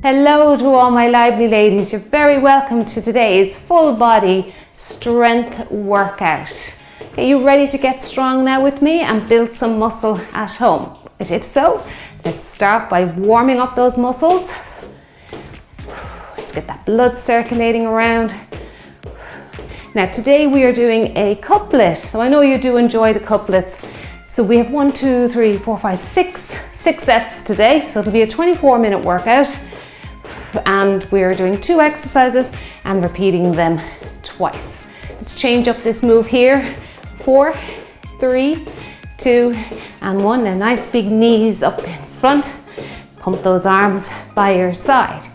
Hello to all my lively ladies. You're very welcome to today's full body strength workout. Are you ready to get strong now with me and build some muscle at home? If so, let's start by warming up those muscles. Let's get that blood circulating around. Now today we are doing a couplet. So I know you do enjoy the couplets. So we have 1, 2, 3, 4, 5, 6 sets today. So it'll be a 24-minute workout. And we're doing 2 exercises and repeating them twice. Let's change up this move here. 4, 3, 2, and 1. Now nice big knees up in front. Pump those arms by your side.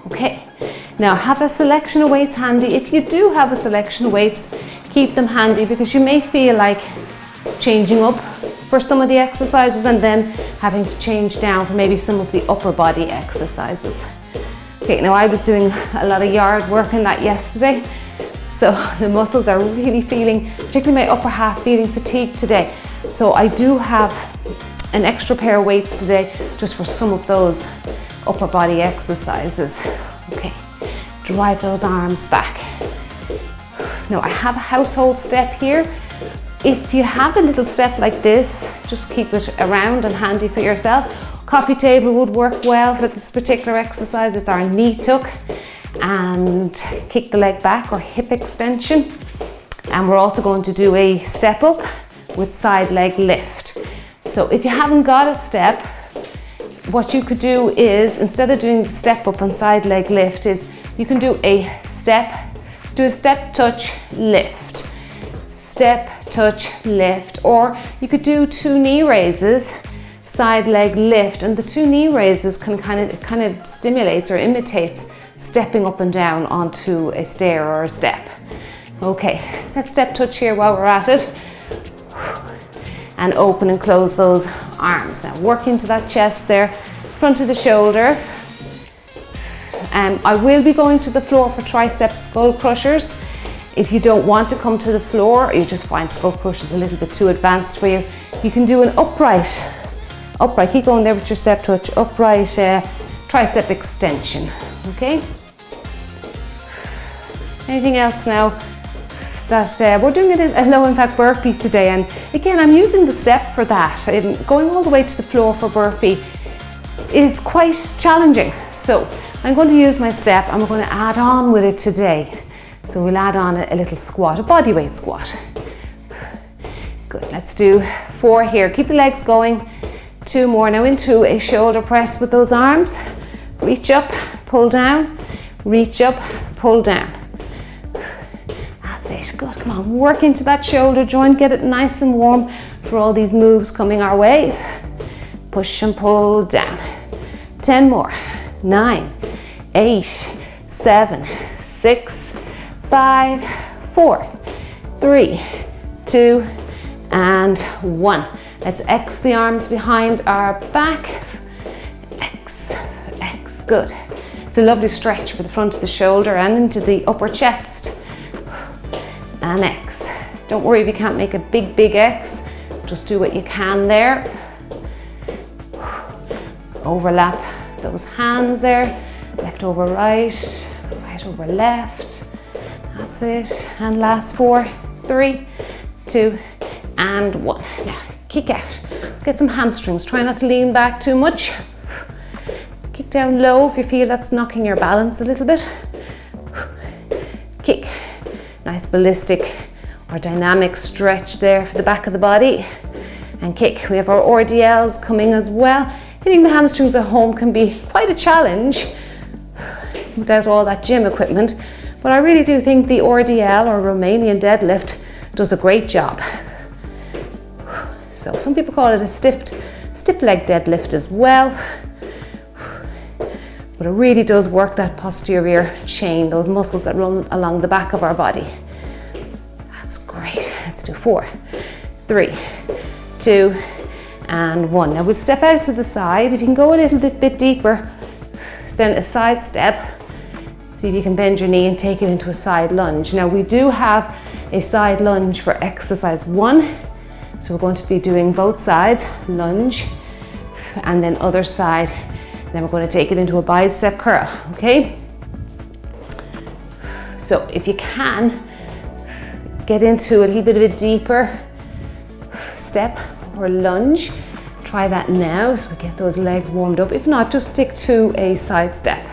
Okay. Now have a selection of weights handy. If you do have a selection of weights, keep them handy because you may feel like changing up for some of the exercises and then having to change down for maybe some of the upper body exercises. Okay, now I was doing a lot of yard work in that yesterday, so the muscles are really feeling, particularly my upper half, feeling fatigued today. So I do have an extra pair of weights today just for some of those upper body exercises. Okay. Drive those arms back. Now I have a household step here. If you have a little step like this, just keep it around and handy for yourself. Coffee table would work well for this particular exercise. It's our knee tuck and kick the leg back or hip extension. And we're also going to do a step up with side leg lift. So if you haven't got a step, what you could do is, instead of doing the step up and side leg lift, is you can do a step touch lift, step touch lift, or you could do 2 knee raises, side leg lift, and the 2 knee raises can kind of stimulates or imitates stepping up and down onto a stair or a step. Okay, let's step touch here while we're at it, and open and close those arms. Now work into that chest there, front of the shoulder. I will be going to the floor for tricep skull crushers. If you don't want to come to the floor, or you just find skull crushers a little bit too advanced for you, you can do an upright, keep going there with your step touch, upright tricep extension, okay? Anything else now? That we're doing a low impact burpee today, and again I'm using the step for that. Going all the way to the floor for burpee is quite challenging, so I'm going to use my step and we're going to add on with it today. So we'll add on a little squat, a body weight squat. Good, let's do 4 here. Keep the legs going. 2 more. Now into a shoulder press with those arms. Reach up, pull down, reach up, pull down. That's it, good, come on. Work into that shoulder joint, get it nice and warm for all these moves coming our way. Push and pull down. 10 more. 9, 8, 7, 6, 5, 4, 3, 2, and 1. Let's X the arms behind our back. X, good. It's a lovely stretch for the front of the shoulder and into the upper chest. And X. Don't worry if you can't make a big X. Just do what you can there. Overlap those hands there. Left over right, right over left. That's it. And last 4, 3, 2, and 1. Now kick out. Let's get some hamstrings. Try not to lean back too much. Kick down low if you feel that's knocking your balance a little bit. Kick. Nice ballistic or dynamic stretch there for the back of the body. And kick. We have our RDLs coming as well. Hitting the hamstrings at home can be quite a challenge without all that gym equipment, but I really do think the RDL or Romanian deadlift does a great job. So some people call it a stiff leg deadlift as well, but it really does work that posterior chain, those muscles that run along the back of our body. That's great. Let's do 4, 3, 2, and 1. Now we'll step out to the side. If you can go a little bit deeper, then a side step. See if you can bend your knee and take it into a side lunge. Now we do have a side lunge for exercise 1. So we're going to be doing both sides, lunge, and then other side. Then we're going to take it into a bicep curl, okay? So if you can, get into a little bit of a deeper step or lunge. Try that now so we get those legs warmed up. If not, just stick to a side step.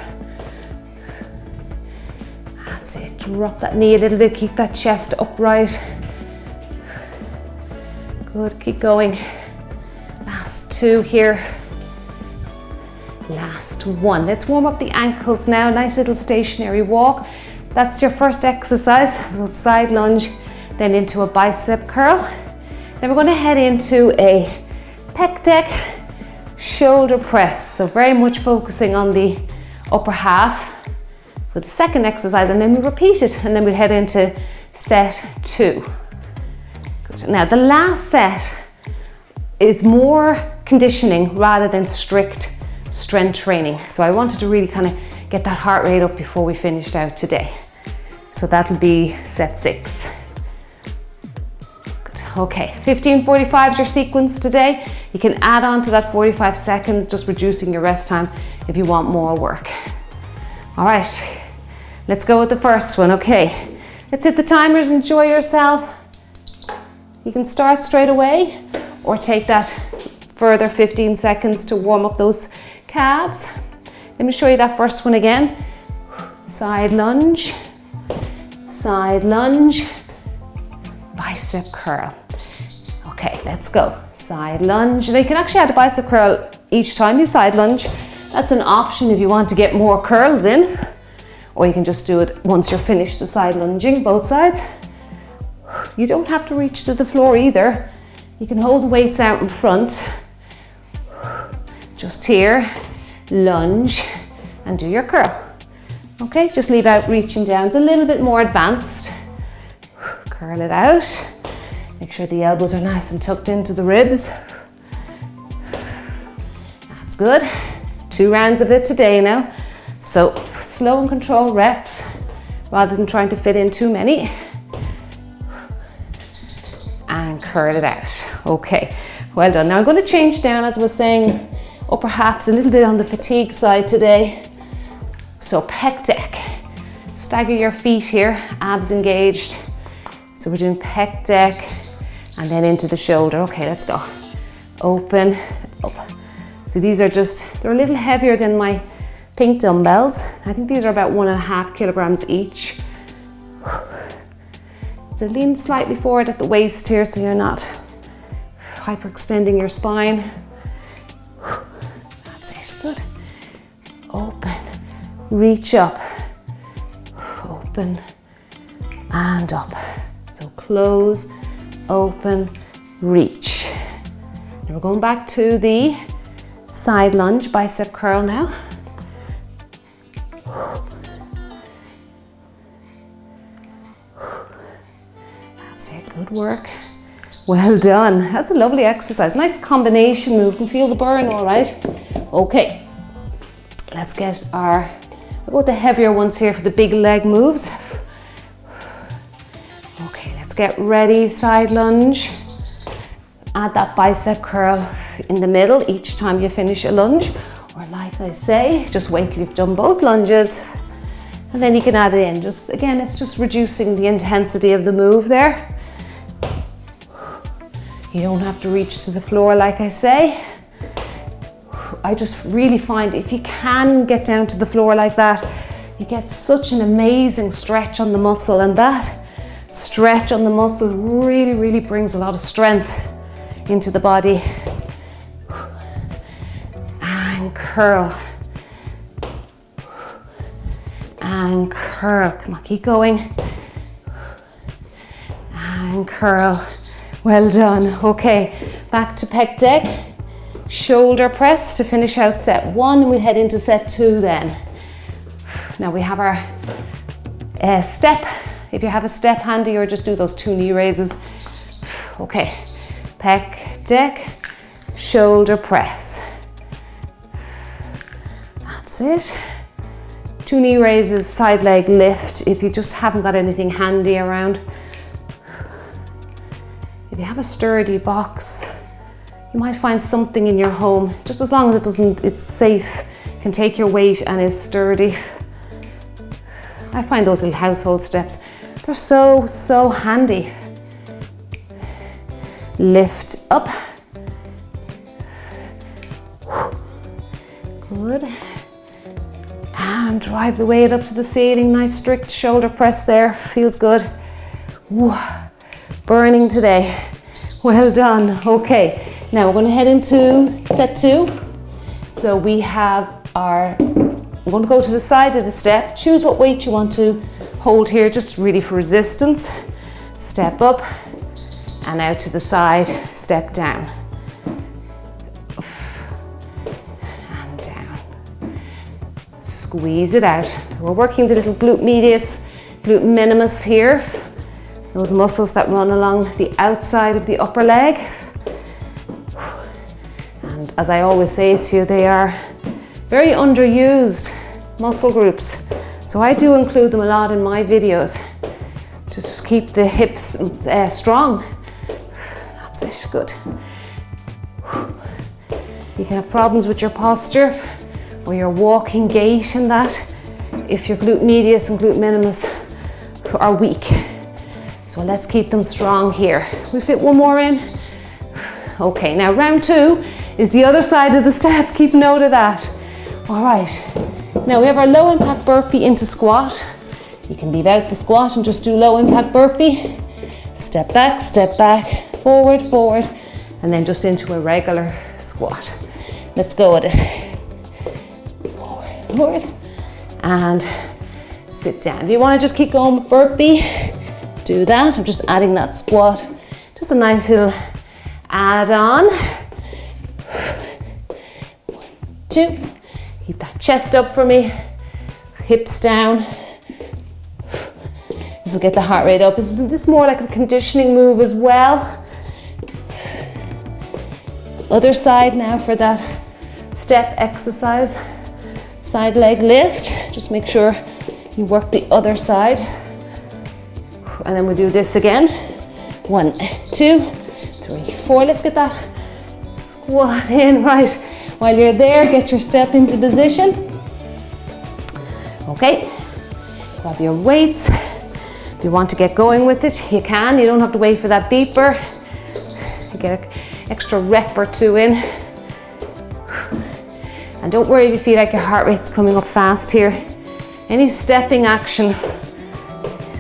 That's it. Drop that knee a little bit, keep that chest upright. Good, keep going. Last 2 here. Last 1. Let's warm up the ankles now. Nice little stationary walk. That's your first exercise. So side lunge, then into a bicep curl. Then we're going to head into a pec deck shoulder press. So very much focusing on the upper half with the second exercise, and then we repeat it, and then we'll head into set 2. Good. Now the last set is more conditioning rather than strict strength training. So I wanted to really kind of get that heart rate up before we finished out today. So that'll be set 6. Good. Okay, 15:45 is your sequence today. You can add on to that 45 seconds, just reducing your rest time if you want more work. All right, let's go with the first one. Okay, let's hit the timers, enjoy yourself. You can start straight away or take that further 15 seconds to warm up those calves. Let me show you that first one again. Side lunge, bicep curl. Okay, let's go. Side lunge. Now you can actually add a bicep curl each time you side lunge. That's an option if you want to get more curls in, or you can just do it once you're finished the side lunging, both sides. You don't have to reach to the floor either. You can hold the weights out in front. Just here, lunge, and do your curl. Okay, just leave out reaching down. It's a little bit more advanced. Curl it out. Make sure the elbows are nice and tucked into the ribs. That's good. 2 rounds of it today now. So slow and controlled reps rather than trying to fit in too many. And curl it out. Okay, well done. Now I'm going to change down, as I was saying, upper half's a little bit on the fatigue side today. So pec deck. Stagger your feet here, abs engaged. So we're doing pec deck and then into the shoulder. Okay, let's go. Open, up. So these are just, they're a little heavier than my pink dumbbells. I think these are about 1.5 kilograms each. So lean slightly forward at the waist here so you're not hyperextending your spine. That's it, good. Open, reach up, open and up. So close, open, reach. And we're going back to the side lunge, bicep curl now. That's it, good work. Well done. That's a lovely exercise. Nice combination move. You can feel the burn all right. Okay, let's get we'll go with the heavier ones here for the big leg moves. Okay, let's get ready. Side lunge. Add that bicep curl in the middle each time you finish a lunge. Or like I say, just wait till you've done both lunges and then you can add it in. Just again, it's just reducing the intensity of the move there. You don't have to reach to the floor, like I say. I just really find if you can get down to the floor like that, you get such an amazing stretch on the muscle, and that stretch on the muscle really, really brings a lot of strength into the body. And curl. And curl. Come on, keep going. And curl. Well done. Okay, back to pec deck. Shoulder press to finish out set 1, and we'll head into set 2 then. Now we have our step. If you have a step handy, or just do those 2 knee raises. Okay, pec deck, shoulder press. That's it. 2 knee raises, side leg lift if you just haven't got anything handy around. If you have a sturdy box, you might find something in your home, just as long as it's safe, can take your weight and is sturdy. I find those little household steps, they're so handy. Lift up. Good. And drive the weight up to the ceiling. Nice strict shoulder press there. Feels good. Woo. Burning today. Well done. Okay, now we're going to head into set 2. So we have our, we're going to go to the side of the step. Choose what weight you want to hold here, just really for resistance. Step up and out to the side, step down. And down. Squeeze it out. So we're working the little glute medius, glute minimus here. Those muscles that run along the outside of the upper leg. And as I always say to you, they are very underused muscle groups. So I do include them a lot in my videos. Just keep the hips strong. That's it, good. You can have problems with your posture or your walking gait and that if your glute medius and glute minimus are weak. So let's keep them strong here. We fit one more in. Okay, now round 2 is the other side of the step. Keep note of that. All right, now we have our low impact burpee into squat. You can leave out the squat and just do low impact burpee. Step back, forward, forward, and then just into a regular squat. Let's go with it. Forward, forward, and sit down. If you want to just keep going with burpee, do that. I'm just adding that squat. Just a nice little add-on. 1, 2. Keep that chest up for me. Hips down. Just to get the heart rate up. This is more like a conditioning move as well. Other side now for that step exercise. Side leg lift. Just make sure you work the other side. And then we'll do this again. 1, 2, 3, 4. Let's get that squat in. Right. While you're there, get your step into position. Okay. Grab your weights. If you want to get going with it, you can. You don't have to wait for that beeper. You get an extra rep or 2 in. And don't worry if you feel like your heart rate's coming up fast here. Any stepping action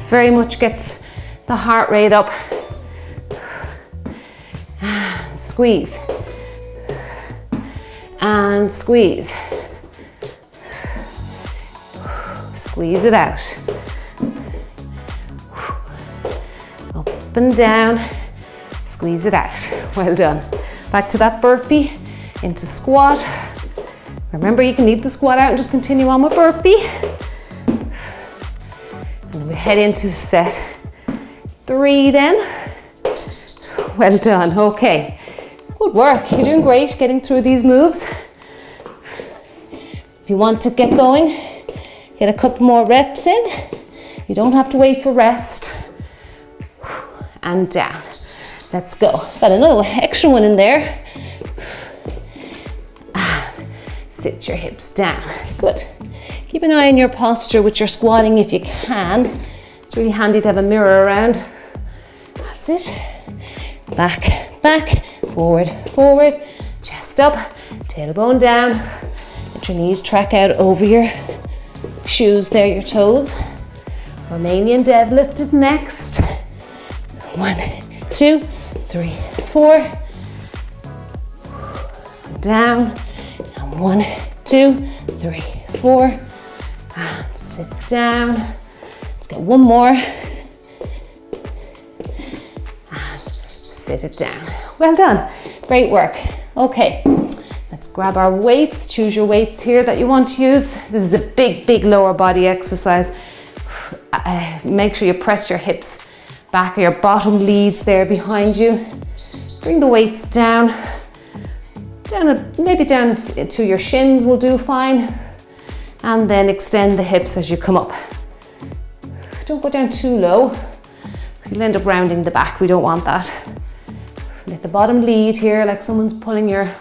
very much gets the heart rate up. And squeeze. And squeeze. Squeeze it out. Up and down. Squeeze it out. Well done. Back to that burpee. Into squat. Remember, you can leave the squat out and just continue on with burpee. And we head into set 3 then. Well done. Okay. Good work. You're doing great getting through these moves. If you want to get going, get a couple more reps in. You don't have to wait for rest. And down. Let's go. Got another extra one in there. And sit your hips down. Good. Keep an eye on your posture with your squatting if you can. It's really handy to have a mirror around. That's it. Back, back, forward, forward. Chest up, tailbone down. Let your knees track out over your shoes there, your toes. Romanian deadlift is next. 1, 2, 3, 4. Down. And 1, 2, 3, 4. And sit down. Let's get one more. And sit it down. Well done. Great work. Okay, let's grab our weights. Choose your weights here that you want to use. This is a big, big lower body exercise. Make sure you press your hips back, or your bottom leads there behind you. Bring the weights down. Maybe down to your shins will do fine. And then extend the hips as you come up. Don't go down too low. You'll end up rounding the back. We don't want that. Let the bottom lead here like someone's pulling your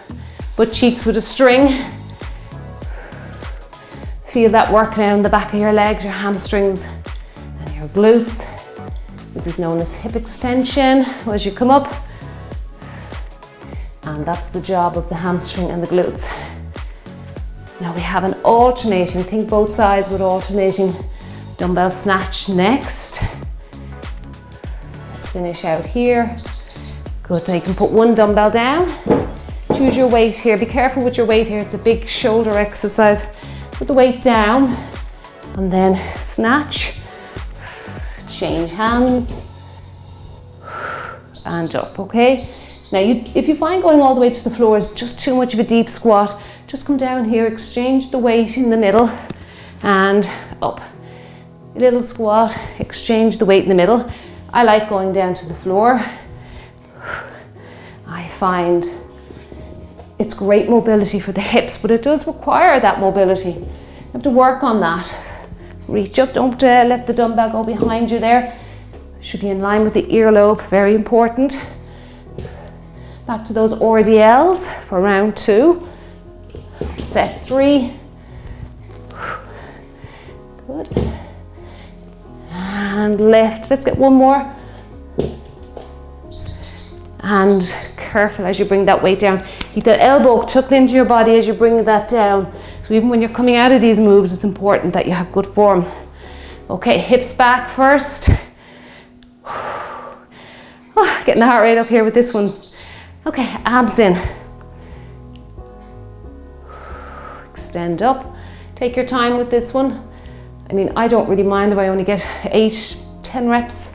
butt cheeks with a string. Feel that work now in the back of your legs, your hamstrings and your glutes. This is known as hip extension as you come up. And that's the job of the hamstring and the glutes. Now we have an alternating, think both sides with alternating dumbbell snatch next. Let's finish out here. Good, now you can put one dumbbell down. Choose your weight here. Be careful with your weight here. It's a big shoulder exercise. Put the weight down and then snatch. Change hands and up, okay? Now, if you find going all the way to the floor is just too much of a deep squat, just come down here, exchange the weight in the middle and up. A little squat, exchange the weight in the middle. I like going down to the floor. I find it's great mobility for the hips, but it does require that mobility. You have to work on that. Reach up, don't let the dumbbell go behind you there. Should be in line with the earlobe, very important. Back to those RDLs for round 2. Set 3. Good. And lift, let's get one more. And careful as you bring that weight down. Keep that elbow tucked into your body as you bring that down. So even when you're coming out of these moves, it's important that you have good form. Okay, hips back first. Oh, getting the heart rate up here with this one. Okay, abs in. Extend up. Take your time with this one. I mean, I don't really mind if I only get 8-10 reps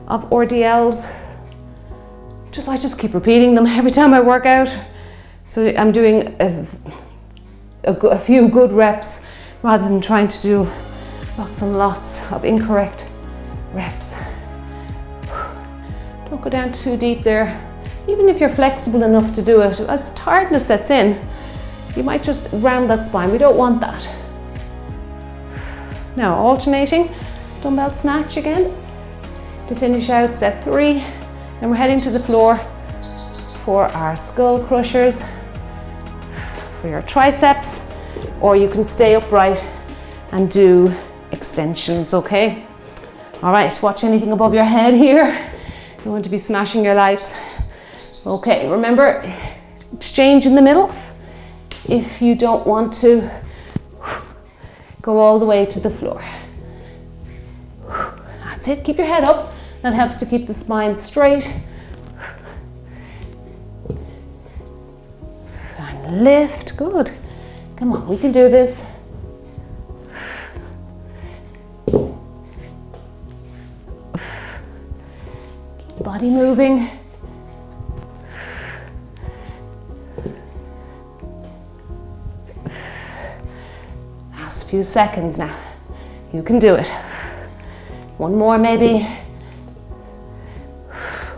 of RDLs. I just keep repeating them every time I work out. So I'm doing a few good reps rather than trying to do lots and lots of incorrect reps. Don't go down too deep there. Even if you're flexible enough to do it, as tiredness sets in, you might just round that spine. We don't want that. Now alternating, dumbbell snatch again to finish out set 3. Then we're heading to the floor for our skull crushers, for your triceps, or you can stay upright and do extensions, okay? All right, watch anything above your head here. You want to be smashing your lights. Okay, remember, exchange in the middle if you don't want to go all the way to the floor. That's it, keep your head up. That helps to keep the spine straight. And lift, good. Come on, we can do this. Keep the body moving. Last few seconds now. You can do it. One more maybe.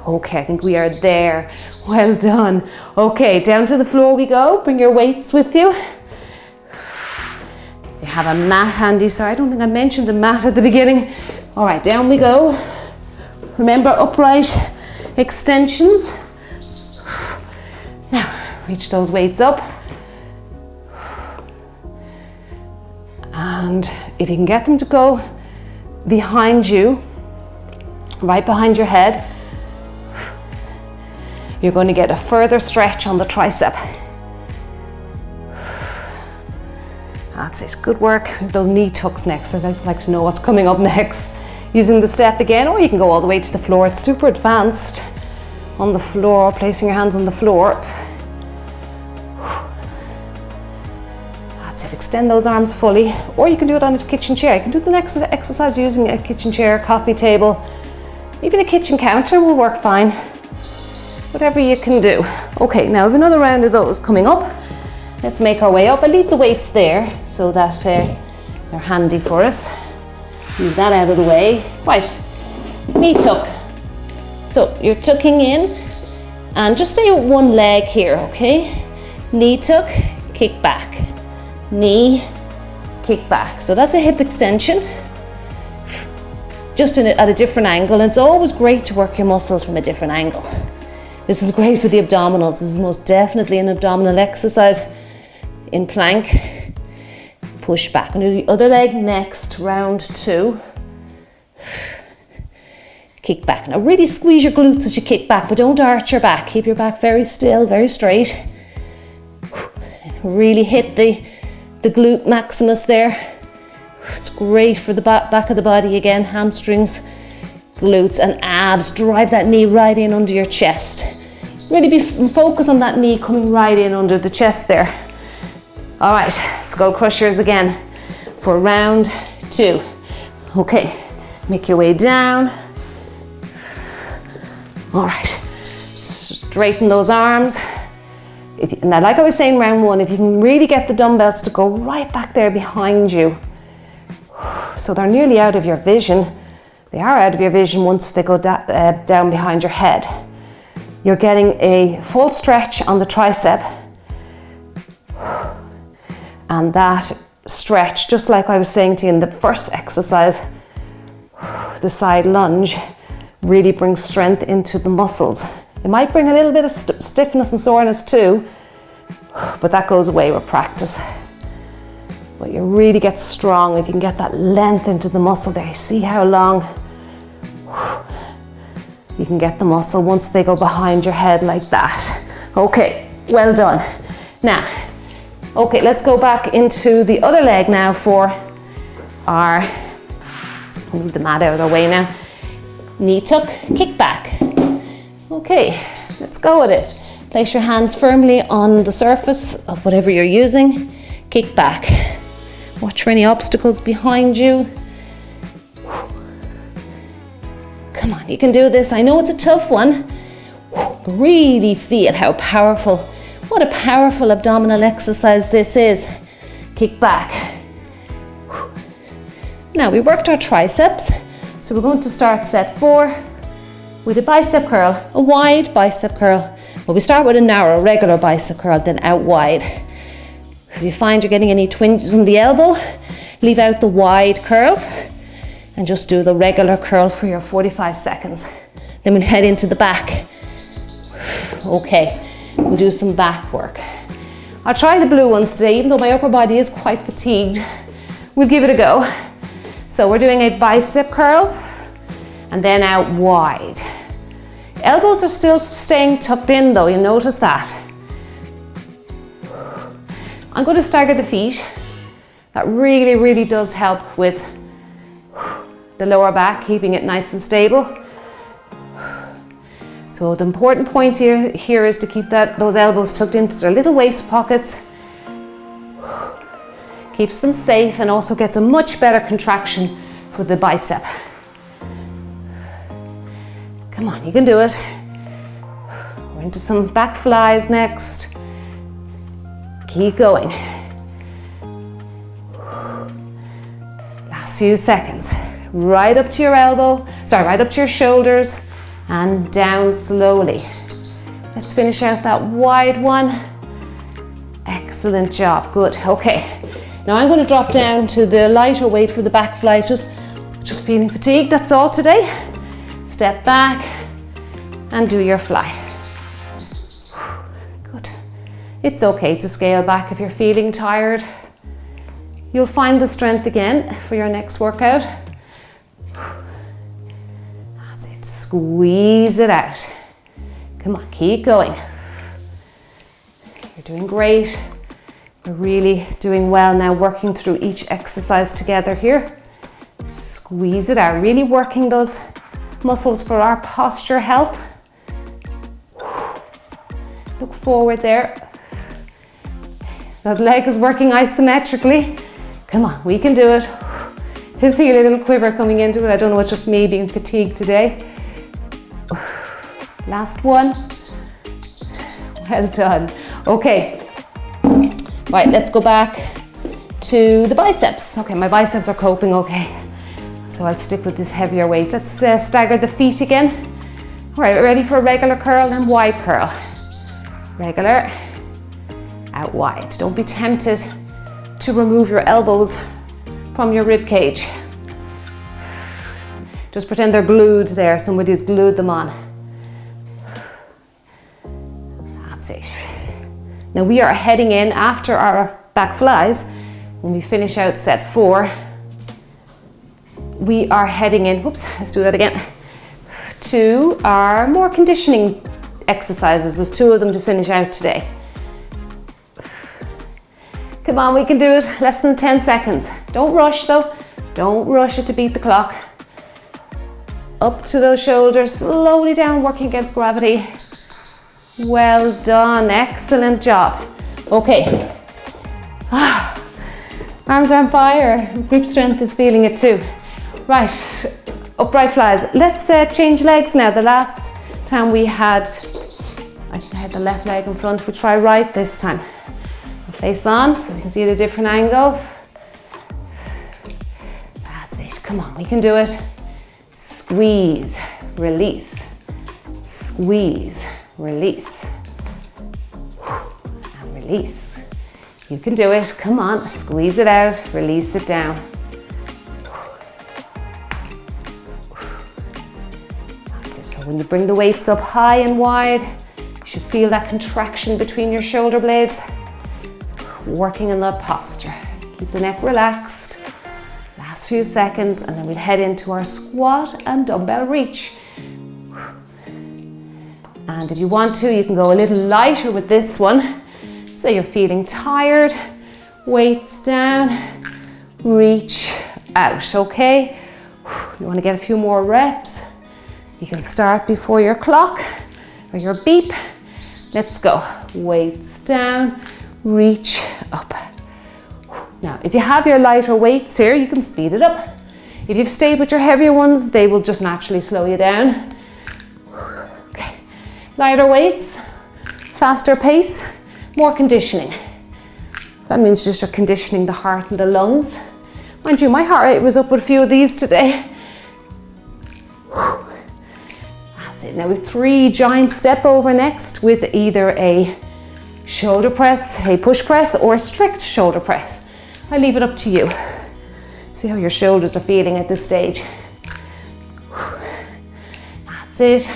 Okay, I think we are there. Well done. Okay, down to the floor we go. Bring your weights with you. You have a mat handy. Sorry, I don't think I mentioned a mat at the beginning. All right, down we go. Remember, upright extensions. Now, reach those weights up. And if you can get them to go behind you, right behind your head, you're going to get a further stretch on the tricep. That's it, good work. Those knee tucks next. I'd like to know what's coming up next. Using the step again, or you can go all the way to the floor. It's super advanced on the floor, placing your hands on the floor. That's it, extend those arms fully. Or you can do it on a kitchen chair. You can do the next exercise using a kitchen chair, coffee table. Even a kitchen counter will work fine. Whatever you can do. Okay, now we have another round of those coming up. Let's make our way up. I'll leave the weights there so that they're handy for us. Move that out of the way. Right, knee tuck. So you're tucking in and just stay with one leg here, okay? Knee tuck, kick back. Knee, kick back. So that's a hip extension, just at a different angle. And it's always great to work your muscles from a different angle. This is great for the abdominals. This is most definitely an abdominal exercise in plank. push back. I'm going to do the other leg next, round 2. Kick back. Now really squeeze your glutes as you kick back, but don't arch your back. Keep your back very still, very straight. Really hit the glute maximus there. It's great for the back of the body again, hamstrings, glutes and abs. Drive that knee right in under your chest. Really focus on that knee coming right in under the chest there. All right, skull crushers again for round 2. Okay, make your way down. All right, straighten those arms. Now, like I was saying, round 1, if you can really get the dumbbells to go right back there behind you, so they're nearly out of your vision. They are out of your vision once they go down behind your head. You're getting a full stretch on the tricep, and that stretch, just like I was saying to you in the first exercise, the side lunge, really brings strength into the muscles. It might bring a little bit of stiffness and soreness too, but that goes away with practice. But you really get strong if you can get that length into the muscle there. See how long you can get the muscle once they go behind your head like that. Okay, well done. Now, okay, let's go back into the other leg now for our, move the mat out of the way now. Knee tuck, kick back. Okay, let's go with it. Place your hands firmly on the surface of whatever you're using. Kick back. Watch for any obstacles behind you. Come on, you can do this. I know it's a tough one. Really feel how powerful, what a powerful abdominal exercise this is. Kick back. Now we worked our triceps, so we're going to start set 4 with a bicep curl, a wide bicep curl. But we start with a narrow, regular bicep curl, then out wide. If you find you're getting any twinges in the elbow, leave out the wide curl and just do the regular curl for your 45 seconds. Then we'll head into the back. Okay, we'll do some back work. I'll try the blue ones today, even though my upper body is quite fatigued. We'll give it a go. So we're doing a bicep curl and then out wide. Elbows are still staying tucked in though, you notice that. I'm going to stagger the feet. That really, really does help with the lower back, keeping it nice and stable. So the important point here is to keep those elbows tucked into their little waist pockets. Keeps them safe and also gets a much better contraction for the bicep. Come on, you can do it. We're into some back flies next. Keep going. Last few seconds. Right up to your elbow, right up to your shoulders and down slowly. Let's finish out that wide one. Excellent job, good. Okay, now I'm going to drop down to the lighter weight for the back flies. Just feeling fatigued, that's all today. Step back and do your fly. Good. It's okay to scale back if you're feeling tired. You'll find the strength again for your next workout. That's it, squeeze it out. Come on, keep going. You're doing great. We're really doing well now, working through each exercise together here. Squeeze it out, really working those muscles for our posture health. Look forward there. That leg is working isometrically. Come on, we can do it. I feel a little quiver coming into it. I don't know, it's just me being fatigued today. Last one. Well done. Okay. Right, let's go back to the biceps. Okay, my biceps are coping okay. So I'll stick with this heavier weight. Let's stagger the feet again. All right, ready for a regular curl and wide curl. Regular, out wide. Don't be tempted to remove your elbows from your rib cage. Just pretend they're glued there. Somebody's glued them on. That's it. Now we are heading in after our back flies When we finish out set 4, we are heading in, whoops, let's do that again, to our more conditioning exercises. There's 2 of them to finish out today. Come on, we can do it. Less than 10 seconds. Don't rush though. Don't rush it to beat the clock. Up to those shoulders, slowly down, working against gravity. Well done, excellent job. Okay. Arms are on fire. Grip strength is feeling it too. Right, upright flies. Let's change legs now. The last time I had the left leg in front. We'll try right this time. Face on so we can see at a different angle. That's it, come on, we can do it. Squeeze, release, squeeze, release, and release. You can do it, come on, squeeze it out, release it down. That's it, so when you bring the weights up high and wide, you should feel that contraction between your shoulder blades. Working on that posture. Keep the neck relaxed. Last few seconds, and then we'll head into our squat and dumbbell reach. And if you want to, you can go a little lighter with this one. So you're feeling tired, weights down, reach out, okay? You want to get a few more reps. You can start before your clock or your beep. Let's go. Weights down, reach up. Now, if you have your lighter weights here, you can speed it up. If you've stayed with your heavier ones, they will just naturally slow you down. Okay. Lighter weights, faster pace, more conditioning. That means just you're conditioning the heart and the lungs. Mind you, my heart rate was up with a few of these today. That's it. Now we have 3 giant step over next with either a shoulder press, a push press, or a strict shoulder press. I leave it up to you. See how your shoulders are feeling at this stage. That's it.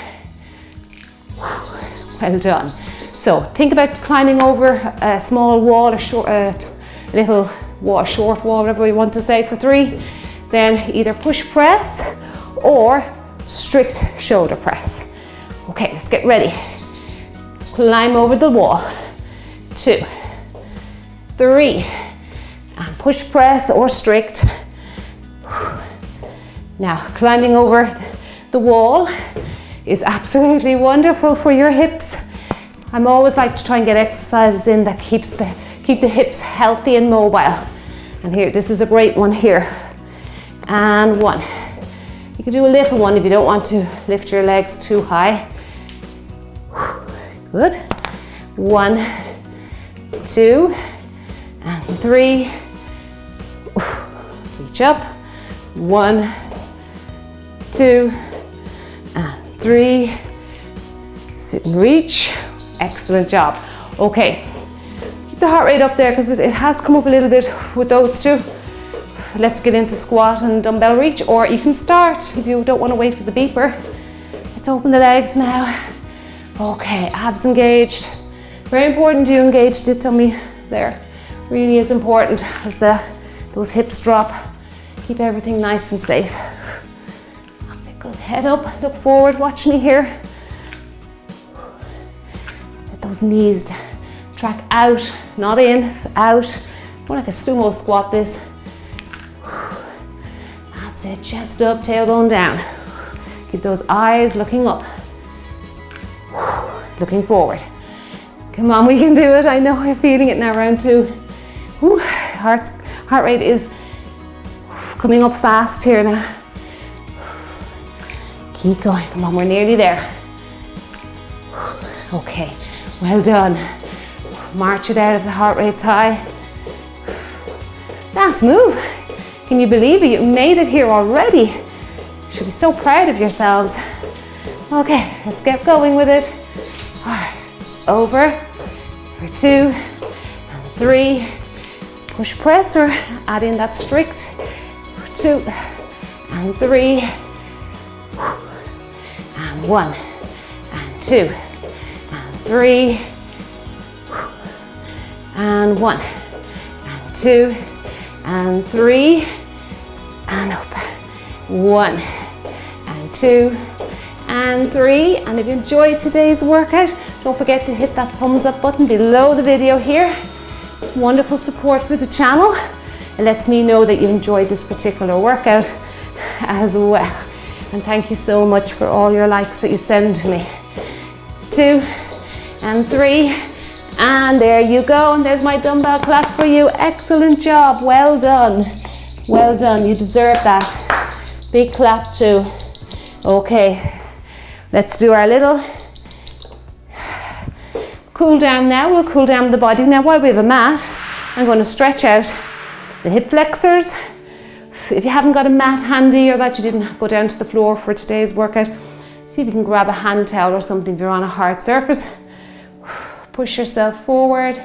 Well done. So think about climbing over a small wall, a little wall, short wall, whatever you want to say, for 3. Then either push press or strict shoulder press. Okay, let's get ready. Climb over the wall. 2, 3, and push press or strict. Now, climbing over the wall is absolutely wonderful for your hips. I'm always like to try and get exercises in that keep the hips healthy and mobile. And here, this is a great one here. And 1. You can do a little one if you don't want to lift your legs too high. Good. 1, 2, and 3. Reach up. 1, 2, and 3. Sit and reach. Excellent job. Okay, keep the heart rate up there because it has come up a little bit with those 2. Let's get into squat and dumbbell reach, or you can start if you don't want to wait for the beeper. Let's open the legs now. Okay, abs engaged. Very important you engage the tummy there. Really is important as those hips drop. Keep everything nice and safe. That's it, good. Head up, look forward, watch me here. Let those knees track out, not in, out. More like a sumo squat this. That's it, chest up, tailbone down. Keep those eyes looking up. Looking forward. Come on, we can do it. I know you're feeling it now, round 2. Whew, heart rate is coming up fast here now. Keep going, come on, we're nearly there. Okay, well done. March it out if the heart rate's high. Last move. Can you believe it? You made it here already. You should be so proud of yourselves. Okay, let's get going with it. All right, over for 2 and 3. Push press or add in that strict. 2 and 3. And 1 and 2 and 3. And 1 and 2 and 3, and up. 1, and 2, and 3. And if you enjoyed today's workout, don't forget to hit that thumbs up button below the video here. It's wonderful support for the channel. It lets me know that you enjoyed this particular workout as well. And thank you so much for all your likes that you send to me. 2, and 3, and there you go. And there's my dumbbell clap for you. Excellent job. Well done. Well done. You deserve that. Big clap too. Okay, let's do our little cool down now. We'll cool down the body. Now while we have a mat, I'm going to stretch out the hip flexors. If you haven't got a mat handy or that you didn't go down to the floor for today's workout, see if you can grab a hand towel or something if you're on a hard surface. Push yourself forward.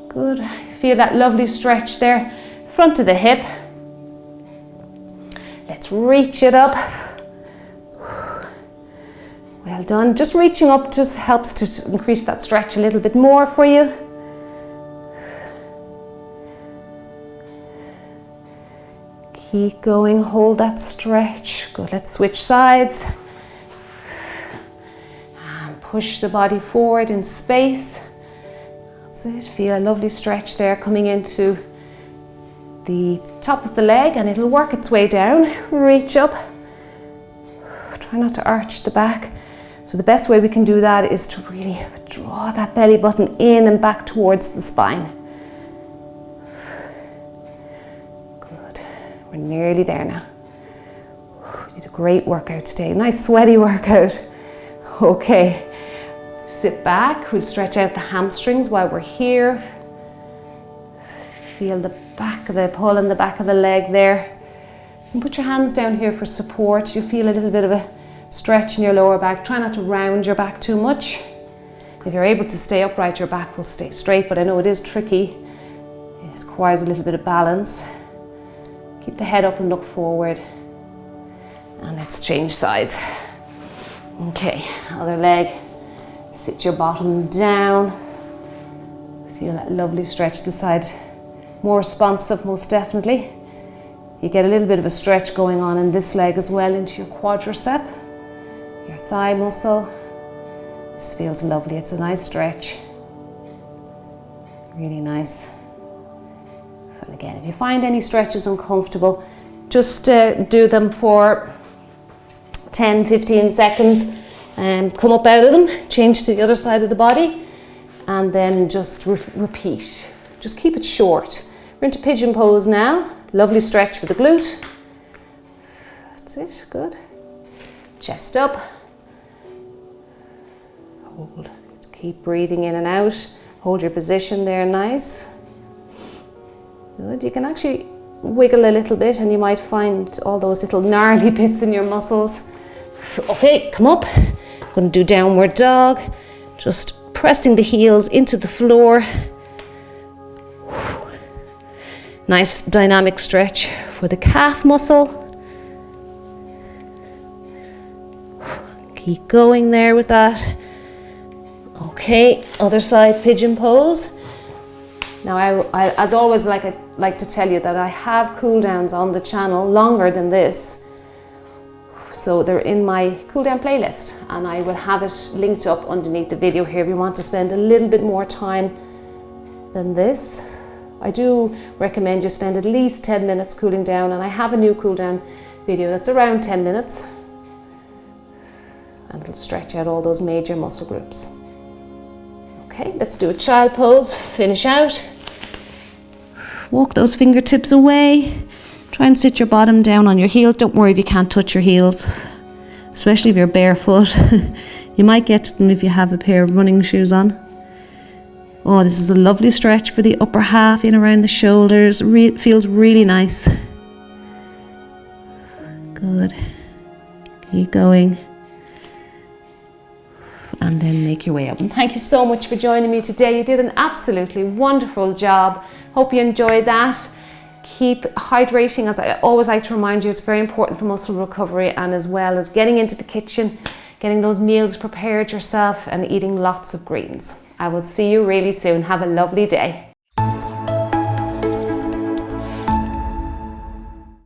Good. Feel that lovely stretch there. Front of the hip. Let's reach it up. Well done. Just reaching up just helps to increase that stretch a little bit more for you. Keep going, hold that stretch. Good, let's switch sides. And push the body forward in space. That's it, feel a lovely stretch there coming into the top of the leg, and it'll work its way down. Reach up. Try not to arch the back. So the best way we can do that is to really draw that belly button in and back towards the spine. Good. We're nearly there now. We did a great workout today. Nice sweaty workout. Okay. Sit back. We'll stretch out the hamstrings while we're here. Feel the back of the pull in the back of the leg there. And put your hands down here for support. You feel a little bit of a stretch in your lower back. Try not to round your back too much. If you're able to stay upright, your back will stay straight, but I know it is tricky. It requires a little bit of balance. Keep the head up and look forward. And let's change sides. Okay, other leg. Sit your bottom down. Feel that lovely stretch to the side. More responsive, most definitely. You get a little bit of a stretch going on in this leg as well into your quadricep, your thigh muscle. This feels lovely. It's a nice stretch. Really nice. And again, if you find any stretches uncomfortable, just do them for 10-15 seconds and come up out of them, change to the other side of the body, and then just repeat. Just keep it short. We're into pigeon pose now. Lovely stretch for the glute. That's it, good. Chest up. Hold. Keep breathing in and out. Hold your position there, nice. Good. You can actually wiggle a little bit and you might find all those little gnarly bits in your muscles. Okay, come up. I'm going to do downward dog. Just pressing the heels into the floor. Nice dynamic stretch for the calf muscle. Keep going there with that. Okay, other side, pigeon pose. Now I as always, I like to tell you that I have cool downs on the channel longer than this. So they're in my cool down playlist, and I will have it linked up underneath the video here if you want to spend a little bit more time than this. I do recommend you spend at least 10 minutes cooling down, and I have a new cool down video that's around 10 minutes. And it'll stretch out all those major muscle groups. Okay, let's do a child pose, finish out. Walk those fingertips away. Try and sit your bottom down on your heel. Don't worry if you can't touch your heels, especially if you're barefoot. You might get to them if you have a pair of running shoes on. Oh, this is a lovely stretch for the upper half, in around the shoulders. Feels really nice. Good. Keep going. And then make your way up. And thank you so much for joining me today. You did an absolutely wonderful job. Hope you enjoyed that. Keep hydrating, as I always like to remind you, it's very important for muscle recovery, and as well as getting into the kitchen, getting those meals prepared yourself and eating lots of greens. I will see you really soon. Have a lovely day.